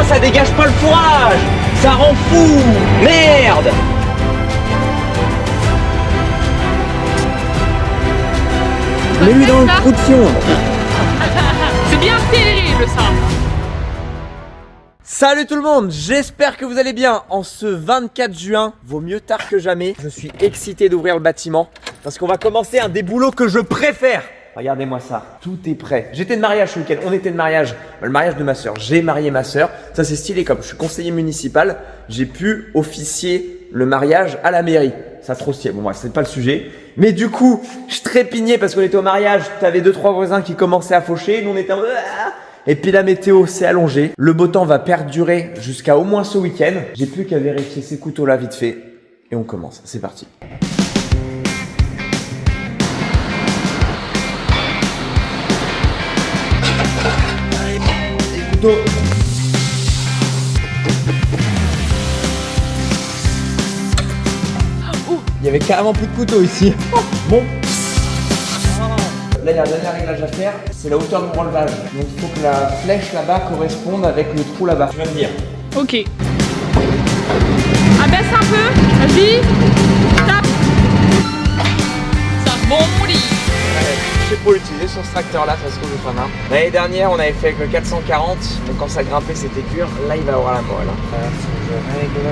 ça dégage pas le fourrage. Ça rend fou. Merde. Mets-lui dans le trou de fion. C'est bien terrible ça. Salut tout le monde, j'espère que vous allez bien. En ce 24 juin, vaut mieux tard que jamais. Je suis excité d'ouvrir le bâtiment parce qu'on va commencer un des boulots que je préfère. Regardez-moi ça, tout est prêt. J'étais de mariage ce week-end, on était de mariage. Le mariage de ma soeur, j'ai marié ma soeur. Ça c'est stylé, comme je suis conseiller municipal, j'ai pu officier le mariage à la mairie. Ça trop stylé, bon bref, c'est pas le sujet. Mais du coup, je trépignais parce qu'on était au mariage, t'avais 2-3 voisins qui commençaient à faucher, nous on était en mode... Et puis la météo s'est allongée, le beau temps va perdurer jusqu'à au moins ce week-end. J'ai plus qu'à vérifier ces couteaux là vite fait. Et on commence, c'est parti. Les couteaux. Il y avait carrément plus de couteaux ici. Bon. Là, il y a un dernier réglage à faire, c'est la hauteur de mon relevage. Donc, il faut que la flèche là-bas corresponde avec le trou là-bas. Tu vas me dire. Ok. Abaisse un peu. Vas-y. Tape. C'est un bon lit. Ouais, je sais pas l'utiliser sur ce tracteur-là, ça se trouve pas mal. L'année dernière, on avait fait avec le 440, donc quand ça grimpait, c'était dur. Là, il va avoir la moelle. Faut que je règle.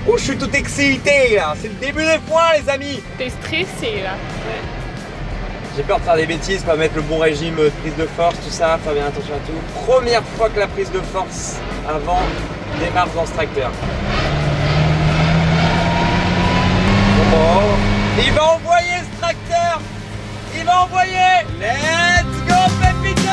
Oh, je suis tout excité là. C'est le début des points, les amis. T'es stressé là. Ouais. J'ai peur de faire des bêtises, pas mettre le bon régime de prise de force, tout ça, faire bien attention à tout. Première fois que la prise de force avant démarre dans ce tracteur. Bon, il va envoyer ce tracteur. Il va envoyer. Let's go, Pépitos!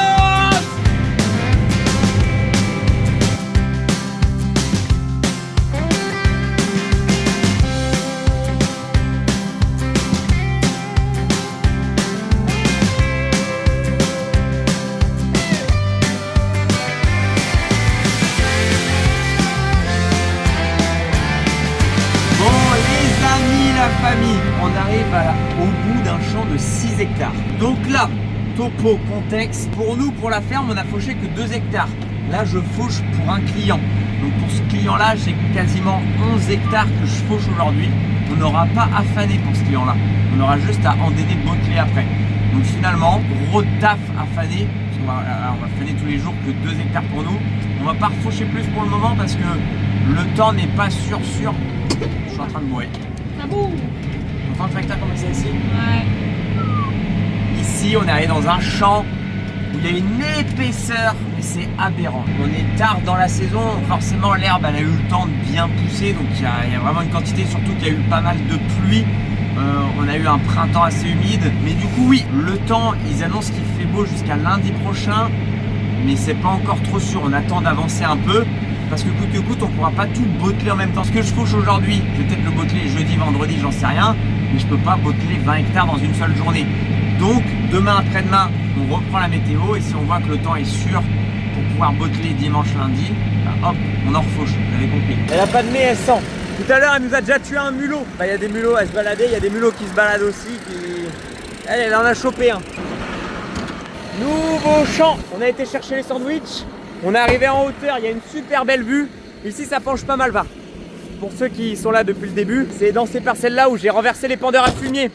Famille, on arrive au bout d'un champ de 6 hectares. Donc là, topo, contexte, pour nous, pour la ferme, on a fauché que 2 hectares. Là, je fauche pour un client. Donc pour ce client-là, j'ai quasiment 11 hectares que je fauche aujourd'hui. On n'aura pas à faner pour ce client-là. On aura juste à endainer, botteler après. Donc finalement, gros taf à faner. On va faner tous les jours que 2 hectares pour nous. On va pas refaucher plus pour le moment parce que le temps n'est pas sûr. Je suis en train de mourir. Ah bon? On entend le tracteur commencer ici? Ouais. Ici, on est arrivé dans un champ où il y a une épaisseur, mais c'est aberrant. On est tard dans la saison, forcément l'herbe elle a eu le temps de bien pousser, donc il y a vraiment une quantité, surtout qu'il y a eu pas mal de pluie. On a eu un printemps assez humide, mais du coup oui, le temps, ils annoncent qu'il fait beau jusqu'à lundi prochain, mais c'est pas encore trop sûr, on attend d'avancer un peu. Parce que coûte que coûte, on ne pourra pas tout botteler en même temps. Ce que je fauche aujourd'hui, je vais peut-être le botteler jeudi, vendredi, j'en sais rien. Mais je ne peux pas botteler 20 hectares dans une seule journée. Donc, demain, après-demain, on reprend la météo. Et si on voit que le temps est sûr pour pouvoir botteler dimanche, lundi, bah hop, on en refauche, vous avez compris. Elle n'a pas de nez, elle sent. Tout à l'heure, elle nous a déjà tué un mulot. Bah, il y a des mulots à se balader, il y a des mulots qui se baladent aussi. Elle en a chopé un. Nouveau champ. On a été chercher les sandwichs. On est arrivé en hauteur, il y a une super belle vue. Ici, ça penche pas mal bas. Pour ceux qui sont là depuis le début, c'est dans ces parcelles-là où j'ai renversé les pendeurs à fumier.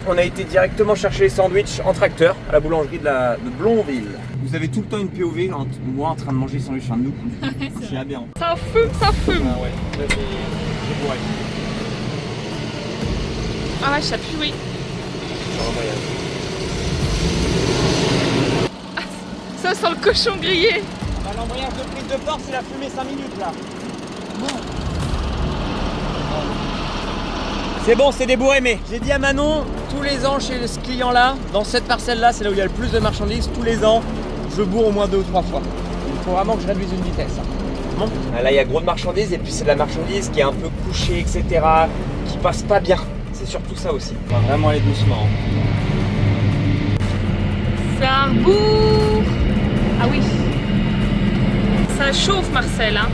On a été directement chercher les sandwichs en tracteur à la boulangerie de Blonville. Vous avez tout le temps une POV, moi en train de manger les sandwichs, enfin nous. C'est aberrant. Ça fume, ça fume. Ah ouais, là c'est bourré. Ah ouais, ça pue, oui. Ça sent le cochon grillé. L'embrayage de prise de force, il a fumé 5 minutes là. Bon. C'est bon, c'est débourré, mais j'ai dit à Manon, tous les ans chez ce client là, dans cette parcelle là, c'est là où il y a le plus de marchandises, tous les ans, je bourre au moins 2 ou 3 fois. Il faut vraiment que je réduise une vitesse. Bon. Là, il y a gros de marchandises et puis c'est de la marchandise qui est un peu couchée, etc., qui passe pas bien. C'est surtout ça aussi. On va vraiment aller doucement. Ça rebourre. Ah oui. Ça chauffe, Marcel, hein.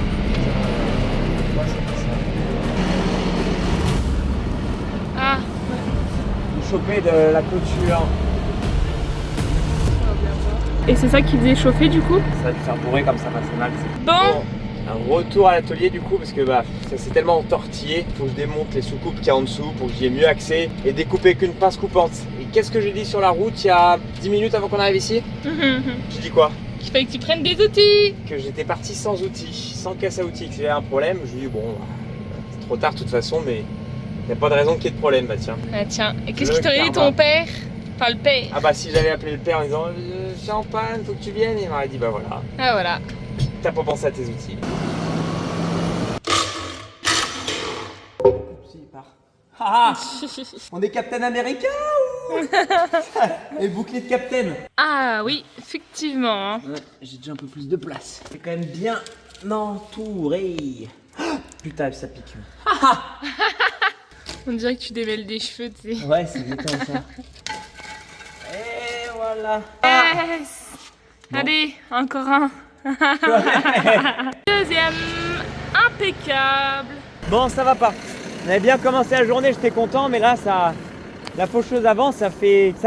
Ah. Vous chopez de la clôture. Et c'est ça qui faisait chauffer du coup? Ça va lui faire bourrer comme ça, c'est mal. Bon, Un retour à l'atelier du coup parce que bah ça s'est tellement entortillé. Faut que je démonte les soucoupes qu'il y a en dessous pour que j'y ai mieux accès et découper avec une pince coupante. Et qu'est-ce que j'ai dit sur la route il y a 10 minutes avant qu'on arrive ici? J'ai dit quoi? Il fallait que tu prennes des outils. Que j'étais parti sans outils, sans casse à outils, que j'avais un problème. Je lui ai dit bon, c'est trop tard de toute façon, mais il n'y a pas de raison qu'il y ait de problème. Bah tiens. Ah tiens, et qu'est-ce qu'il t'aurait dit ton père? Enfin le père. Ah bah si j'avais appelé le père en disant je suis en panne, faut que tu viennes, il m'aurait dit bah voilà. Ah voilà. T'as pas pensé à tes outils. Ah, on est Captain America ou et bouclier de Captain. Ah oui, effectivement. Ouais, j'ai déjà un peu plus de place. C'est quand même bien entouré. Putain, ça pique. On dirait que tu démêles des cheveux, tu sais. Ouais, c'est exactement ça. Et voilà. Yes. Bon. Allez, encore un. Deuxième, impeccable. Bon, ça va pas. On avait bien commencé la journée, j'étais content, mais là, la faucheuse avant, ça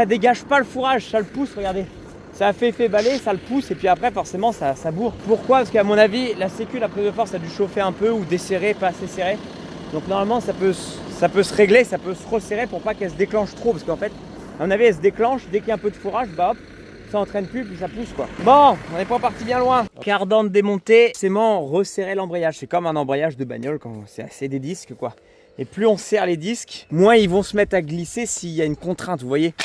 dégage pas le fourrage, ça le pousse, regardez. Ça a fait effet balai, ça le pousse, et puis après, forcément, ça bourre. Pourquoi? Parce qu'à mon avis, la sécu, la prise de force, a dû chauffer un peu ou desserrer, pas assez serré. Donc normalement, ça peut se régler, ça peut se resserrer pour pas qu'elle se déclenche trop, parce qu'en fait, à mon avis, elle se déclenche, dès qu'il y a un peu de fourrage, bah hop, ça entraîne plus, puis ça pousse quoi. Bon, on n'est pas parti bien loin. Cardan de démonter, c'est resserrer l'embrayage. C'est comme un embrayage de bagnole quand c'est assez des disques quoi. Et plus on serre les disques, moins ils vont se mettre à glisser s'il y a une contrainte, vous voyez.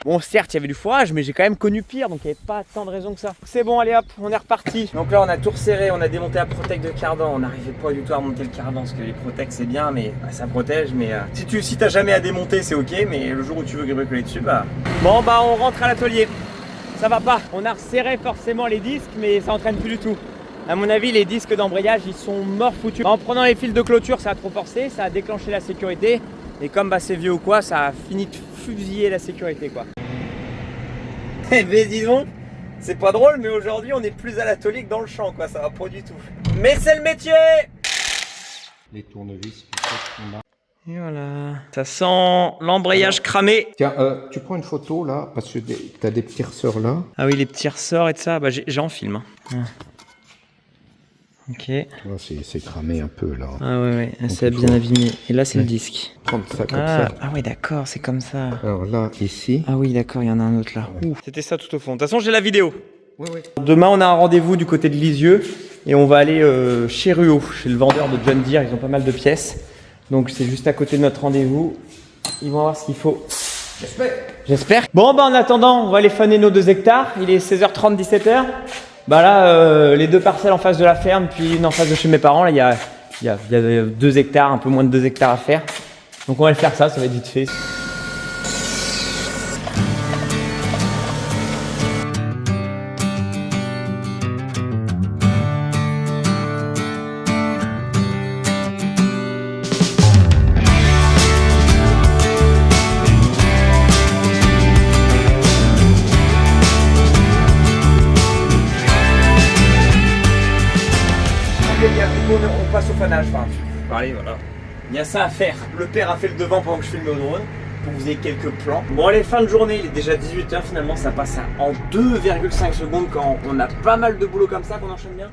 Bon, certes, il y avait du fourrage, mais j'ai quand même connu pire, donc il n'y avait pas tant de raison que ça. C'est bon, allez hop, on est reparti. Donc là, on a tout resserré, on a démonté la protect de cardan. On n'arrivait pas du tout à remonter le cardan, parce que les protects, c'est bien, mais bah, ça protège. Mais si t'as jamais à démonter, c'est ok, mais le jour où tu veux bricoler dessus, bah... Bon, bah, on rentre à l'atelier. Ça va pas. On a resserré forcément les disques, mais ça entraîne plus du tout. À mon avis, les disques d'embrayage, ils sont morts foutus. En prenant les fils de clôture, ça a trop forcé, ça a déclenché la sécurité. Et comme bah, c'est vieux ou quoi, ça a fini de fusiller la sécurité quoi. Eh ben dis donc, c'est pas drôle, mais aujourd'hui on est plus à l'atelier que dans le champ quoi, ça va pas du tout. Mais c'est le métier. Les tournevis, et voilà. Ça sent l'embrayage cramé. Tiens, tu prends une photo là, parce que tu as des petits ressorts là. Ah oui, les petits ressorts et tout ça, bah j'en filme. Hein. Ok. C'est cramé un peu là. Ah ouais, c'est bien abîmé. Et là c'est le disque. Prendre ça comme ça. Ah ouais d'accord, c'est comme ça. Alors là, ici. Ah oui d'accord, il y en a un autre là. Ouais. C'était ça tout au fond. De toute façon j'ai la vidéo. Oui. Demain on a un rendez-vous du côté de Lisieux. Et on va aller chez Ruo, chez le vendeur de John Deere, ils ont pas mal de pièces. Donc c'est juste à côté de notre rendez-vous. Ils vont voir ce qu'il faut. J'espère. Bon bah en attendant, on va aller faner nos 2 hectares. Il est 16h30, 17h. Bah là, les 2 parcelles en face de la ferme, puis une en face de chez mes parents, là il y a 2 hectares, un peu moins de 2 hectares à faire. Donc on va le faire ça va être vite fait. On passe au fanage, enfin, allez, voilà. Il y a ça à faire. Le père a fait le devant pendant que je filme au drone, pour que vous ayez quelques plans. Bon allez, fin de journée, il est déjà 18h finalement, ça passe en 2,5 secondes quand on a pas mal de boulot comme ça, qu'on enchaîne bien.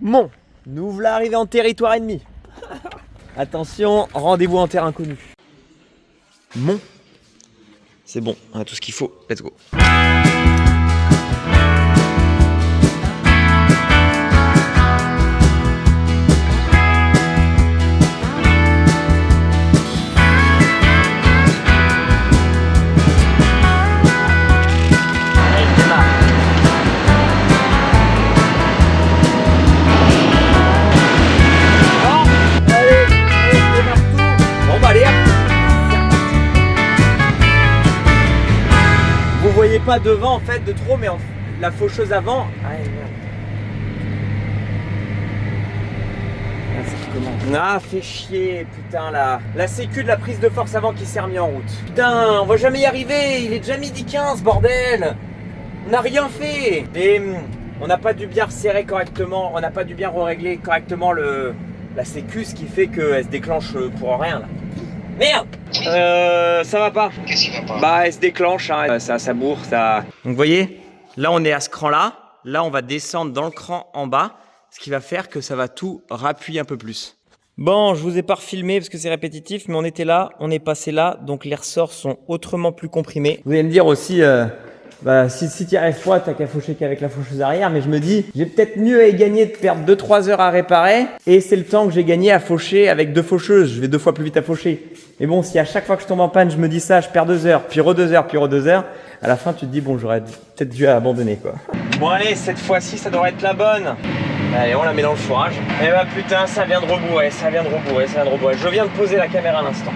Bon, nous voilà arrivés en territoire ennemi. Attention, rendez-vous en terre inconnue. Bon, c'est bon, on a tout ce qu'il faut, let's go. Pas devant en fait de trop, mais la faucheuse avant. Ah, fait chier, putain, la sécu de la prise de force avant qui s'est remis en route. Putain, on va jamais y arriver, il est déjà midi 15, bordel. On n'a rien fait. Et on n'a pas dû bien resserrer correctement, on n'a pas dû bien régler correctement la sécu, ce qui fait qu'elle se déclenche pour rien là. Merde. Ça va pas. Qu'est-ce qui va pas? Bah elle se déclenche, hein, ça bourre, ça. Donc vous voyez, là on est à ce cran là, on va descendre dans le cran en bas, ce qui va faire que ça va tout rappuyer un peu plus. Bon, je vous ai pas refilmé parce que c'est répétitif, mais on était là, on est passé là, donc les ressorts sont autrement plus comprimés. Vous allez me dire aussi, si tu n'y arrives pas, t'as qu'à faucher qu'avec la faucheuse arrière, mais je me dis, j'ai peut-être mieux à y gagner de perdre 2-3 heures à réparer, et c'est le temps que j'ai gagné à faucher avec 2 faucheuses, je vais 2 fois plus vite à faucher. Mais bon, si à chaque fois que je tombe en panne, je me dis ça, je perds 2 heures, puis 2 heures, puis 2 heures, à la fin tu te dis, bon, j'aurais peut-être dû abandonner quoi. Bon allez, cette fois-ci ça devrait être la bonne. Allez, on la met dans le fourrage. Et bah putain, ça vient de rebourrer, ça vient de rebourrer. Je viens de poser la caméra à l'instant.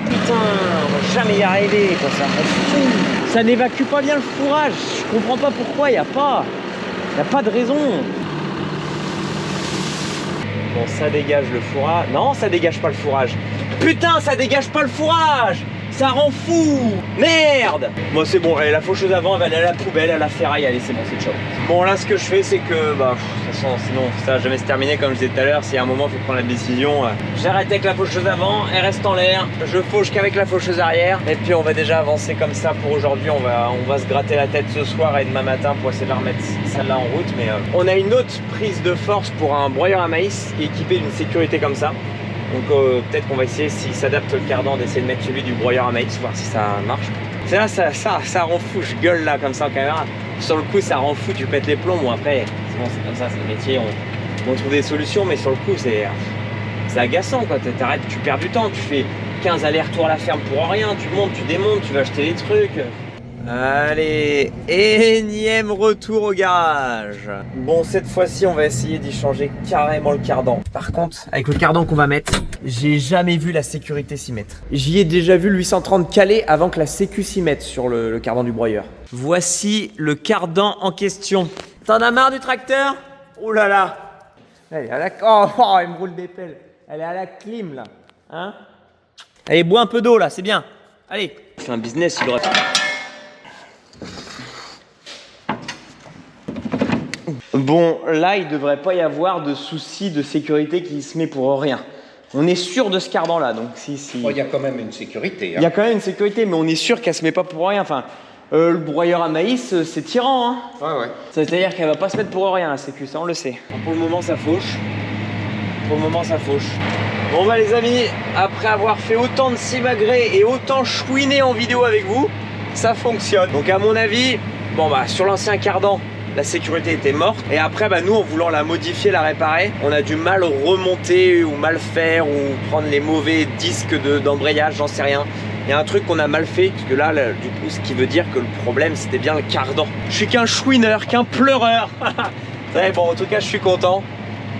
Putain, on va jamais y arriver, quoi, ça me fout. Ça n'évacue pas bien le fourrage. Je comprends pas pourquoi, y a pas de raison. Bon, ça dégage le fourrage. Non, ça dégage pas le fourrage. Putain, ça dégage pas le fourrage. Ça rend fou. Merde. Bon, c'est bon, allez, la faucheuse avant, elle va aller à la poubelle, à la ferraille, allez, c'est bon, c'est chaud. Bon, là, ce que je fais, c'est que, de toute façon, sinon, ça va jamais se terminer, comme je disais tout à l'heure. Si à un moment, il faut prendre la décision, j'arrête avec la faucheuse avant, elle reste en l'air, je fauche qu'avec la faucheuse arrière, et puis on va déjà avancer comme ça pour aujourd'hui. On va se gratter la tête ce soir et demain matin pour essayer de la remettre celle-là en route. Mais on a une autre prise de force pour un broyeur à maïs qui est équipé d'une sécurité comme ça. Donc peut-être qu'on va essayer, s'il s'adapte le cardan, d'essayer de mettre celui du broyeur à maïs, voir si ça marche. C'est là, ça rend fou, je gueule là comme ça en caméra. Sur le coup, ça rend fou, tu pètes les plombs. Bon après, c'est bon, c'est comme ça, c'est le métier, on trouve des solutions, mais sur le coup, c'est agaçant quoi. T'arrêtes, tu perds du temps, tu fais 15 allers-retours à la ferme pour rien, tu montes, tu démontes, tu vas acheter des trucs. Allez, énième retour au garage. Bon, cette fois-ci, on va essayer d'y changer carrément le cardan. Par contre, avec le cardan qu'on va mettre, j'ai jamais vu la sécurité s'y mettre. J'y ai déjà vu le 830 calé avant que la sécu s'y mette sur le cardan du broyeur. Voici le cardan en question. T'en as marre du tracteur? Oh là là. Elle est à la... Oh, elle me roule des pelles. Elle est à la clim là. Hein? Allez, bois un peu d'eau là, c'est bien. Allez. C'est un business, il aurait... Bon, là, il ne devrait pas y avoir de souci de sécurité qui se met pour rien. On est sûr de ce cardan-là, donc si... Oh, il y a quand même une sécurité. Il y a quand même une sécurité, mais on est sûr qu'elle se met pas pour rien. Enfin, le broyeur à maïs, c'est tyran, hein. Ouais. C'est-à-dire qu'elle va pas se mettre pour rien, la sécu, ça on le sait. Pour le moment, ça fauche. Bon bah les amis, après avoir fait autant de simagrées et autant chouiner en vidéo avec vous, ça fonctionne. Donc à mon avis, sur l'ancien cardan, la sécurité était morte. Et après, nous, en voulant la modifier, la réparer, on a du mal remonter ou mal faire ou prendre les mauvais disques d'embrayage, j'en sais rien. Il y a un truc qu'on a mal fait, parce que là, du coup, ce qui veut dire que le problème, c'était bien le cardan. Je suis qu'un chouineur, qu'un pleureur. Bon, en tout cas, je suis content.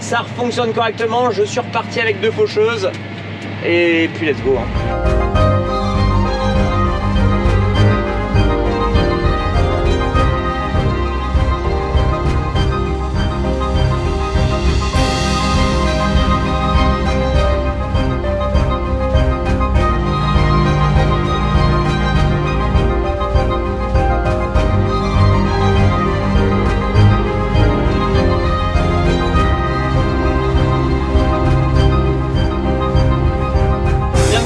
Ça fonctionne correctement, je suis reparti avec 2 faucheuses. Et puis, let's go.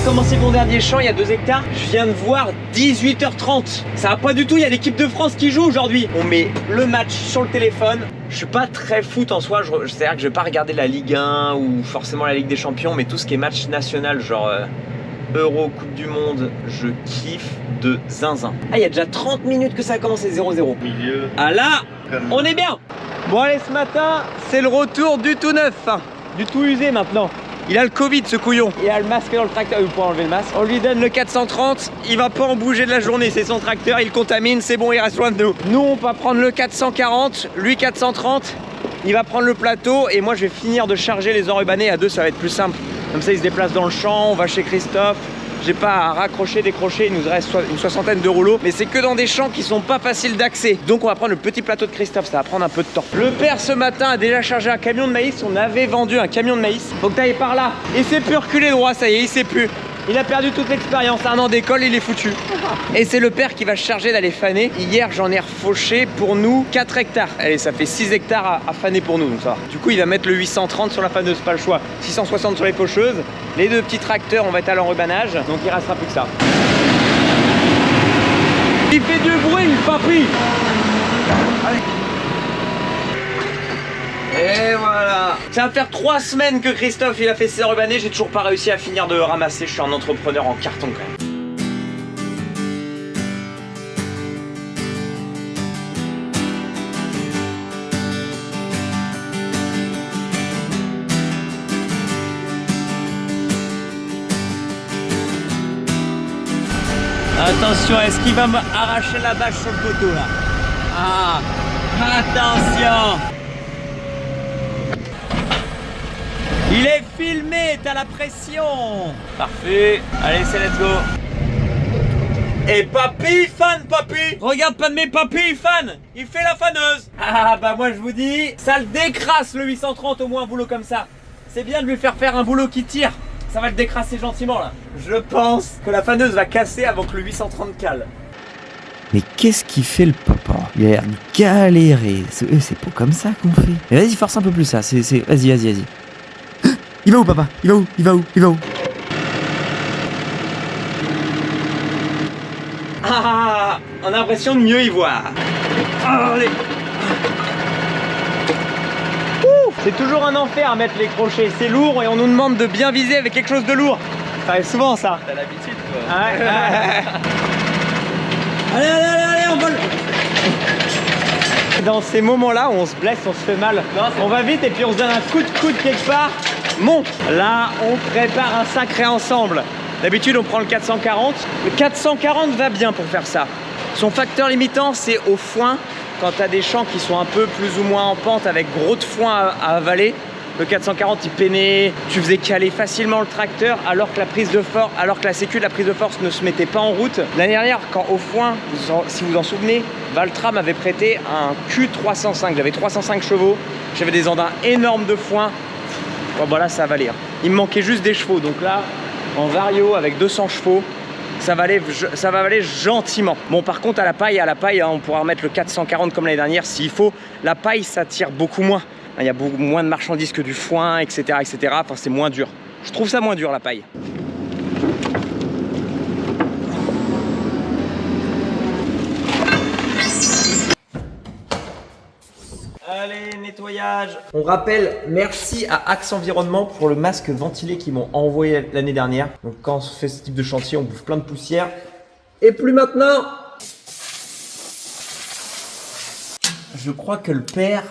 Commencé mon dernier champ il y a 2 hectares, je viens de voir 18h30. Ça va pas du tout, il y a l'équipe de France qui joue aujourd'hui. On met le match sur le téléphone. Je suis pas très foot en soi, c'est-à-dire que je vais pas regarder la Ligue 1 ou forcément la Ligue des Champions, mais tout ce qui est match national, genre Euro, Coupe du Monde, je kiffe de zinzin. Ah, il y a déjà 30 minutes que ça a commencé 0-0. Milieu. Ah là, on est bien. Bon allez, ce matin, c'est le retour du tout neuf, du tout usé maintenant. Il a le Covid ce couillon. Il a le masque dans le tracteur, vous pouvez enlever le masque. On lui donne le 430, il va pas en bouger de la journée, c'est son tracteur, il contamine, c'est bon, il reste loin de nous. Nous on va prendre le 440, lui 430, il va prendre le plateau et moi je vais finir de charger les enrubanés à 2, ça va être plus simple. Comme ça il se déplace dans le champ, on va chez Christophe. J'ai pas à raccrocher, décrocher, il nous reste une 60aine de rouleaux. Mais c'est que dans des champs qui sont pas faciles d'accès. Donc on va prendre le petit plateau de Christophe, ça va prendre un peu de temps. Le père ce matin a déjà chargé un camion de maïs. On avait vendu un camion de maïs. Faut que t'ailles par là. Il sait plus reculer droit, ça y est, il sait plus. Il a perdu toute l'expérience, 1 an d'école, il est foutu. Et c'est le père qui va se charger d'aller faner. Hier, j'en ai refauché pour nous 4 hectares. Allez, ça fait 6 hectares à faner pour nous, donc ça va. Du coup, il va mettre le 830 sur la faneuse, pas le choix. 660 sur les faucheuses. Les 2 petits tracteurs, on va être à l'enrubanage. Donc il restera plus que ça. Il fait du bruit, le papy. Allez. Et voilà. Ça va faire 3 semaines que Christophe il a fait ses rubanés, j'ai toujours pas réussi à finir de ramasser, je suis un entrepreneur en carton quand même. Attention, est-ce qu'il va m'arracher la bâche sur le poteau là? Ah, attention! Il est filmé, t'as la pression! Parfait, allez c'est let's go! Et papy, fan papy! Regarde pas de mes papy, fan! Il fait la faneuse! Ah bah moi je vous dis, ça le décrasse le 830 au moins un boulot comme ça! C'est bien de lui faire un boulot qui tire! Ça va le décrasser gentiment là. Je pense que la faneuse va casser avant que le 830 cale. Mais qu'est-ce qu'il fait le papa? Il a l'air de galérer. C'est pas comme ça qu'on fait. Mais vas-y, force un peu plus ça. Vas-y. Il va où papa? Il va où? Ah, on a l'impression de mieux y voir. Allez. C'est toujours un enfer à mettre les crochets, c'est lourd et on nous demande de bien viser avec quelque chose de lourd. Ça arrive souvent ça. T'as l'habitude quoi. Ouais. Allez, on vole. Dans ces moments-là où on se blesse, on se fait mal, on va vite et puis on se donne un coup de coude quelque part. Monte. Là, on prépare un sacré ensemble. D'habitude, on prend le 440. Le 440 va bien pour faire ça. Son facteur limitant, c'est au foin. Quand tu as des champs qui sont un peu plus ou moins en pente avec gros de foin à avaler, le 440 il peinait, tu faisais caler facilement le tracteur alors que la prise de force ne se mettait pas en route. L'année dernière, quand au foin, si vous vous en souvenez, Valtra m'avait prêté un Q305, j'avais 305 chevaux, j'avais des andins énormes de foin. Bon voilà, ça valait. Il me manquait juste des chevaux, donc là, en vario avec 200 chevaux, ça va aller gentiment. Bon, par contre, à la paille, hein, on pourra remettre le 440 comme l'année dernière s'il faut. La paille, ça tire beaucoup moins. Il y a beaucoup moins de marchandises que du foin, etc. Enfin, c'est moins dur. Je trouve ça moins dur, la paille. Allez, nettoyage. On rappelle, merci à Axe Environnement pour le masque ventilé qu'ils m'ont envoyé l'année dernière. Donc quand on fait ce type de chantier, on bouffe plein de poussière. Et plus maintenant. Je crois que le père,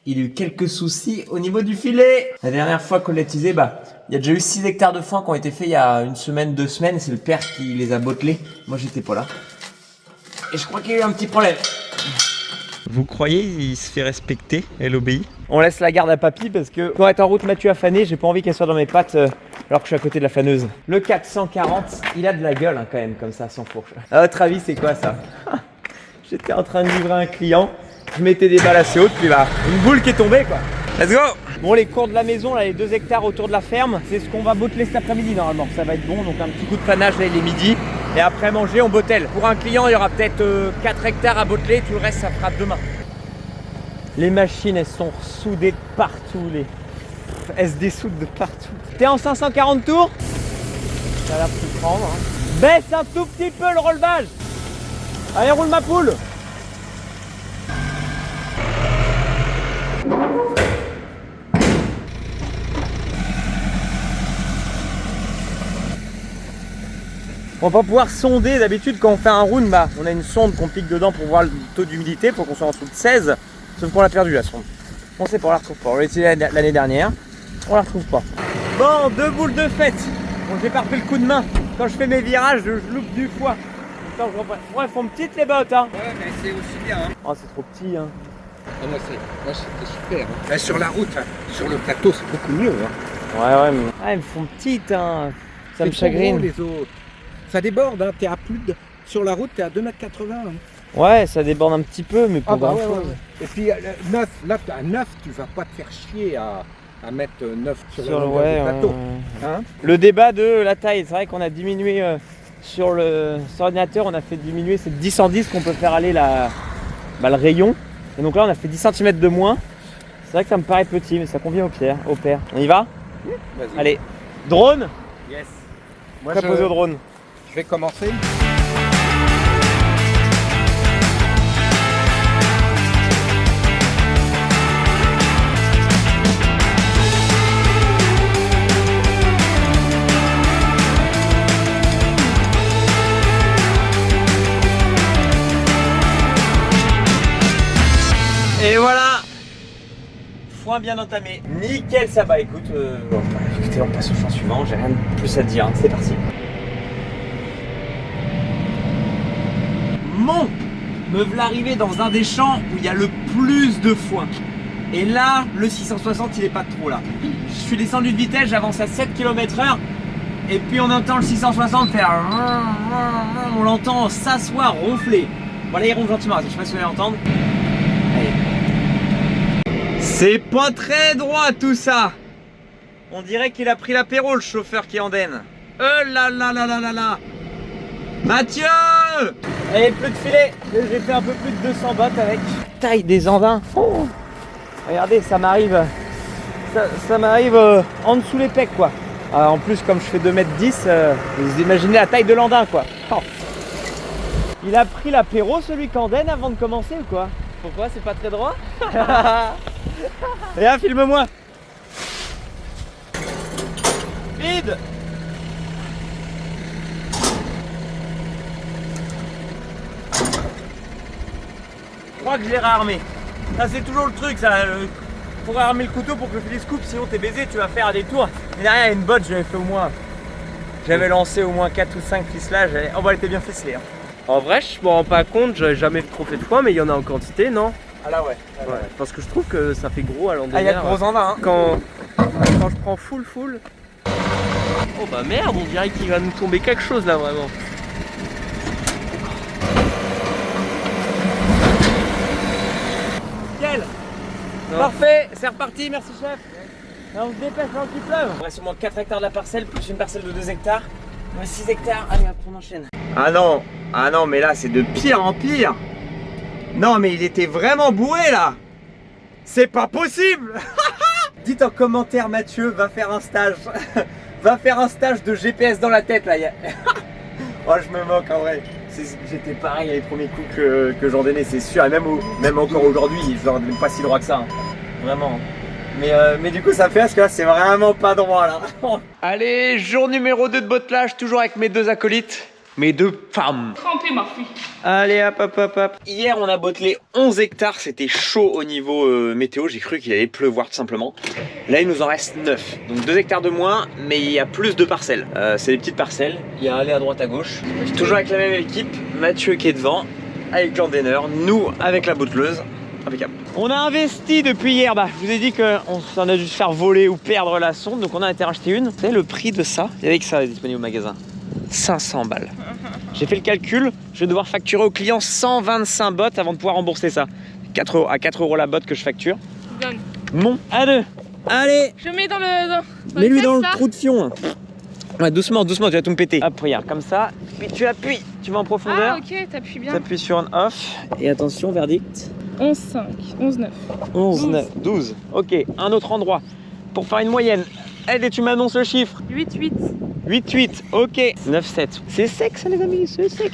il a eu quelques soucis au niveau du filet. La dernière fois qu'on l'a utilisé, il y a déjà eu 6 hectares de foin qui ont été faits il y a 1 semaine, 2 semaines. C'est le père qui les a bottelés. Moi, j'étais pas là. Et je crois qu'il y a eu un petit problème. Vous croyez il se fait respecter, elle obéit? On laisse la garde à papy parce que quand on est en route Mathieu a fané, j'ai pas envie qu'elle soit dans mes pattes alors que je suis à côté de la faneuse. Le 440, il a de la gueule hein, quand même comme ça sans fourche. À votre avis c'est quoi ça? J'étais en train de livrer un client, je mettais des balles assez hautes puis une boule qui est tombée quoi. Let's go! Bon les cours de la maison, là, les 2 hectares autour de la ferme, c'est ce qu'on va botteler cet après-midi normalement. Ça va être bon, donc un petit coup de panache là il est midi. Et après manger, on bottelle. Pour un client, il y aura peut-être 4 hectares à botteler, tout le reste, ça fera demain. Les machines, elles sont soudées de partout. Elles se dessoudent de partout. T'es en 540 tours? Ça a l'air de tout prendre. Hein. Baisse un tout petit peu le relevage. Allez, roule ma poule. On va pouvoir sonder. D'habitude quand on fait un round, on a une sonde qu'on pique dedans pour voir le taux d'humidité pour qu'on soit en dessous de 16. Sauf qu'on l'a perdu la sonde. On sait pas, on la retrouve pas. On l'a utilisée l'année dernière. On la retrouve pas. Bon, 2 boules de fête. Bon, j'ai pas repris le coup de main. Quand je fais mes virages, je loupe du foie. Attends, je reprends. Ouais, elles font petites les bottes hein. Ouais mais c'est aussi bien hein. Oh c'est trop petit hein. Ah, moi c'était super hein. Là, sur la route, hein. Sur le plateau c'est beaucoup mieux hein. Ouais mais. Ah elles me font petites hein. Ça me chagrine. Les autres. Ça déborde, hein. T'es à plus de... Sur la route, t'es à 2,80 m. Hein. Ouais, ça déborde un petit peu, mais pas grand chose. Ouais. Et puis, neuf, là, à 9, tu vas pas te faire chier à mettre 9 sur le plateau. Hein. Le débat de la taille, c'est vrai qu'on a diminué sur l'ordinateur, on a fait diminuer, c'est 10 en 10 qu'on peut faire aller le rayon. Et donc là, on a fait 10 cm de moins. C'est vrai que ça me paraît petit, mais ça convient au père. On y va? Vas-y. Allez, drone? Yes. Moi, Préposé au drone. Je vais commencer. Et voilà, foin bien entamé. Nickel, ça va. Écoute, bon, écoutez, on passe au champ suivant. J'ai rien de plus à te dire. Hein. C'est parti. Mon, me v'là arrivé dans un des champs où il y a le plus de foin. Et là, le 660, il est pas de trop là. Je suis descendu de vitesse, j'avance à 7 km/h. Et puis on entend le 660 faire. On l'entend s'asseoir, ronfler. Voilà, il ronfle gentiment. Je sais pas si vous allez entendre. C'est pas très droit tout ça. On dirait qu'il a pris l'apéro, le chauffeur qui andenne. Là là là là là là. Mathieu! Allez, plus de filet. J'ai fait un peu plus de 200 bottes avec. Taille des andins. Oh. Regardez, ça m'arrive. Ça m'arrive en dessous les pecs quoi. Alors, en plus, comme je fais 2m10, vous imaginez la taille de l'andin quoi. Oh. Il a pris l'apéro celui qu'andenne avant de commencer ou quoi? Pourquoi? C'est pas très droit? Regarde, filme-moi. Vide. Je crois que je l'ai réarmé. Ça c'est toujours le truc ça. Faut réarmer le couteau pour que le filet se coupe, sinon t'es baisé, tu vas faire des tours. Mais derrière une botte, j'avais fait au moins. J'avais lancé au moins 4 ou 5 ficelages. Oh bah elle était bien ficelée. Hein. En vrai, je me rends pas compte, j'avais jamais trop fait de foin, mais il y en a en quantité, non? Ah là ouais. Ouais. Parce que je trouve que ça fait gros à l'endroit. Ah, il y a de gros andins. Hein. Quand je prends full. Oh bah merde, on dirait qu'il va nous tomber quelque chose là vraiment. Nickel. Non. Parfait, c'est reparti, merci chef. Là, on se dépêche avant qu'il pleuve. Il reste au moins 4 hectares de la parcelle, plus une parcelle de 2 hectares. 6 hectares, allez hop, on enchaîne. Ah non, mais là c'est de pire en pire. Non mais il était vraiment bourré là. C'est pas possible. Dites en commentaire Mathieu, va faire un stage. Va faire un stage de GPS dans la tête là. Oh je me moque en vrai. J'étais pareil à les premiers coups que j'en donnais, c'est sûr. Et même encore aujourd'hui, je leur donne pas si droit que ça. Hein. Vraiment. Mais du coup ça fait parce que là c'est vraiment pas droit là. Allez, jour numéro 2 de bottelage, toujours avec mes 2 acolytes. Mes 2 femmes. Trempé, Marfui. Allez hop. Hier on a bottelé 11 hectares, c'était chaud au niveau météo, j'ai cru qu'il allait pleuvoir tout simplement. Là il nous en reste 9, donc 2 hectares de moins, mais il y a plus de parcelles. C'est des petites parcelles, il y a aller à droite à gauche. Toujours avec la même équipe, Mathieu qui est devant, avec l'endaineur, nous avec la botteleuse. Impeccable. On a investi depuis hier, je vous ai dit qu'on s'en a dû se faire voler ou perdre la sonde, donc on a été racheter une. Vous savez le prix de ça? C'est avec ça, est disponible au magasin. 500 balles. J'ai fait le calcul, je vais devoir facturer au client 125 bottes avant de pouvoir rembourser ça. 4 euros, à 4 euros la botte que je facture. Donne. Bon, à 2. Allez, Je mets dans le. mets-lui dans le trou de fion. Ouais, doucement, tu vas tout me péter. Hop, regarde, comme ça. Puis tu appuies, tu vas en profondeur. Ah, ok, t'appuies bien. Tu appuies sur un off. Et attention, verdict. 11,5, 11,9. 11, 9, 12. Ok, un autre endroit. Pour faire une moyenne. Allez, tu m'annonces le chiffre. 8,8. 8-8, ok. 9-7. C'est sec ça les amis, c'est sec.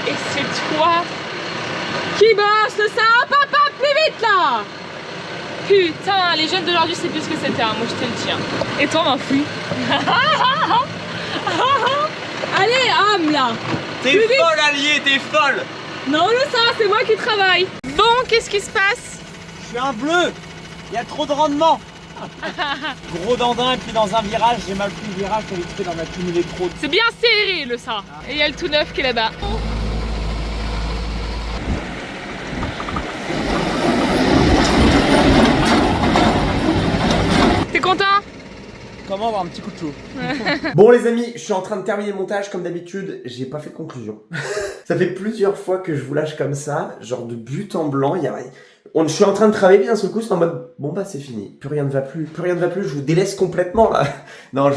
Et c'est toi qui bosse ça. Papa, plus vite là. Putain, les jeunes d'aujourd'hui c'est plus ce que c'était, hein. Moi je te le tiens. Et toi Marfui. Allez, âme là. T'es folle allié, t'es folle. Non, le ça, c'est moi qui travaille. Bon, qu'est-ce qui se passe? Je suis un bleu. Il y a trop de rendement. Gros dandin et puis dans un virage, j'ai mal pris le virage, j'avais fait d'en accumuler trop. C'est bien serré le ça. Et il y a le tout neuf qui est là-bas. T'es content? Comment avoir un petit coup de chaud. Bon les amis, je suis en train de terminer le montage comme d'habitude, j'ai pas fait de conclusion. Ça fait plusieurs fois que je vous lâche comme ça, genre de but en blanc, Je suis en train de travailler bien, d'un seul coup, c'est en mode, bon bah c'est fini, plus rien ne va plus, je vous délaisse complètement là. Non,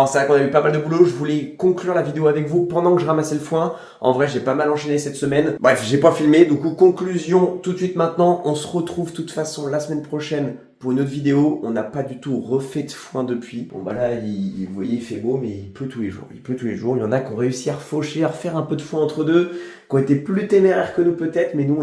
c'est vrai qu'on a eu pas mal de boulot, je voulais conclure la vidéo avec vous pendant que je ramassais le foin. En vrai, j'ai pas mal enchaîné cette semaine. Bref, j'ai pas filmé, du coup, conclusion tout de suite maintenant. On se retrouve de toute façon la semaine prochaine pour une autre vidéo. On n'a pas du tout refait de foin depuis. Bon bah là, vous voyez, il fait beau, mais il pleut tous les jours. Il y en a qui ont réussi à refaucher, à refaire un peu de foin entre deux, qui ont été plus téméraires que nous peut-être, mais nous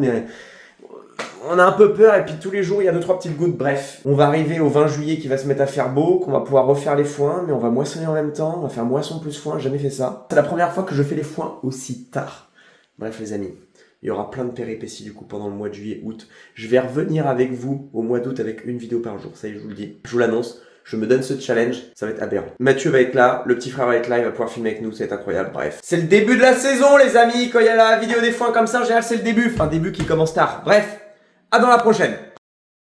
on a un peu peur et puis tous les jours il y a 2-3 petites gouttes. Bref, on va arriver au 20 juillet qui va se mettre à faire beau, qu'on va pouvoir refaire les foins, mais on va moissonner en même temps, on va faire moisson plus foin, jamais fait ça. C'est la première fois que je fais les foins aussi tard. Bref les amis, il y aura plein de péripéties du coup pendant le mois de juillet, août. Je vais revenir avec vous au mois d'août avec une vidéo par jour, ça y est je vous le dis. Je vous l'annonce, je me donne ce challenge, ça va être aberrant. Mathieu va être là, le petit frère va être là, il va pouvoir filmer avec nous, ça va être incroyable, bref. C'est le début de la saison les amis, quand il y a la vidéo des foins comme ça, en général c'est le début, enfin début qui commence tard. Bref. À dans la prochaine.